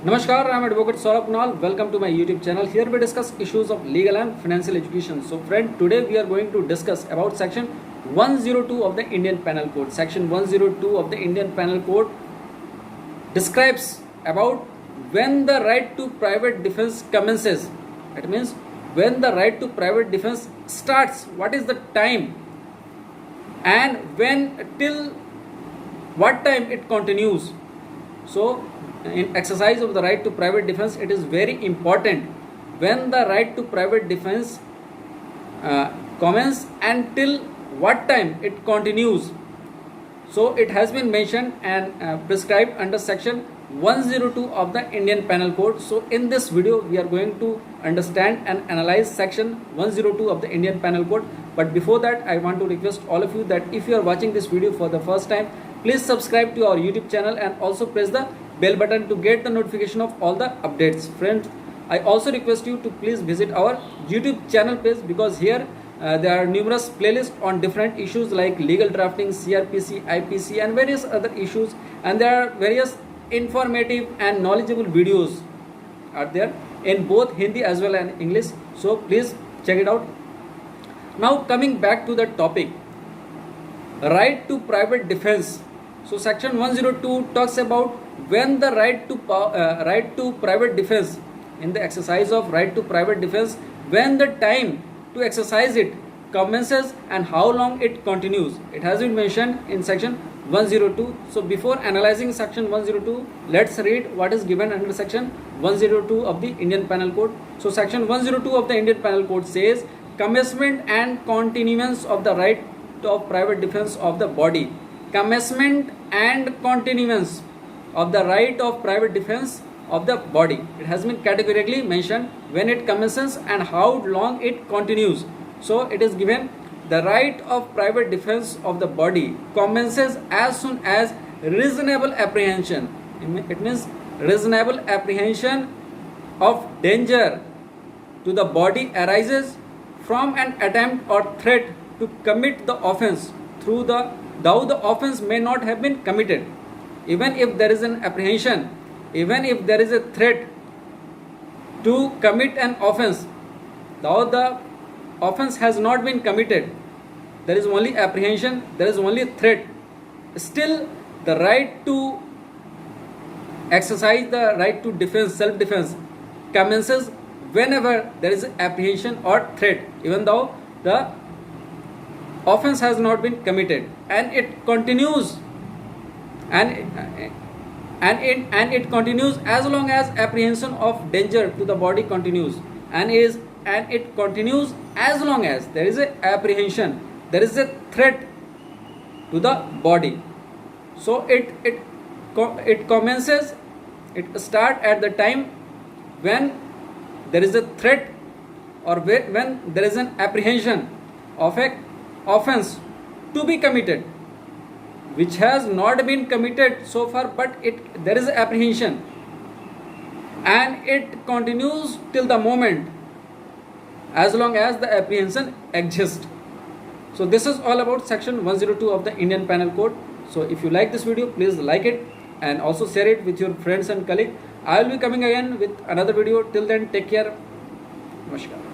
Namaskar, I am Advocate Saurabh Kunal. Welcome to my YouTube channel. Here we discuss issues of legal and financial education. So friend, today we are going to discuss about section 102 of the Indian Penal Code. Section 102 of the Indian Penal Code describes about when the right to private defense commences. It means when the right to private defense starts, what is the time, and when till what time it continues. So in exercise of the right to private defense, it is very important when the right to private defense commence and till what time it continues. So it has been mentioned and prescribed under section 102 of the Indian Penal Code. So in this video we are going to understand and analyze section 102 of the Indian Penal Code. But before that, I want to request all of you that if you are watching this video for the first time, please subscribe to our YouTube channel and also press the bell button to get the notification of all the updates. Friends, I also request you to please visit our YouTube channel page, because here there are numerous playlists on different issues like legal drafting, CRPC, IPC and various other issues, and there are various informative and knowledgeable videos are there in both Hindi as well as English. So please check it out. Now coming back to the topic, right to private defense. So section 102 talks about when the right to private defense, in the exercise of right to private defense, when the time to exercise it commences and how long it continues. It has been mentioned in section 102. So before analyzing section 102, let's read what is given under section 102 of the Indian Penal Code. So section 102 of the Indian Penal Code says commencement and continuance of the right of private defense of the body. Commencement and continuance of the right of private defense of the body. It has been categorically mentioned when it commences and how long it continues. So it is given the right of private defense of the body commences as soon as reasonable apprehension. It means reasonable apprehension of danger to the body arises from an attempt or threat to commit the offense though the offense may not have been committed. Even if there is an apprehension, even if there is a threat to commit an offense, though the offense has not been committed, there is only apprehension, there is only threat, still the right to exercise the right to defense, self-defense, commences whenever there is apprehension or threat, even though the offense has not been committed, and it continues and it continues as long as apprehension of danger to the body continues, and it continues as long as there is a apprehension, there is a threat to the body. So it commences, it start at the time when there is a threat or when there is an apprehension of a offense to be committed which has not been committed so far, but there is apprehension, and it continues till the moment as long as the apprehension exists. So this is all about section 102 of the Indian Penal Code. So if you like this video, please like it and also share it with your friends and colleagues. I will be coming again with another video. Till then, take care. Namaskar.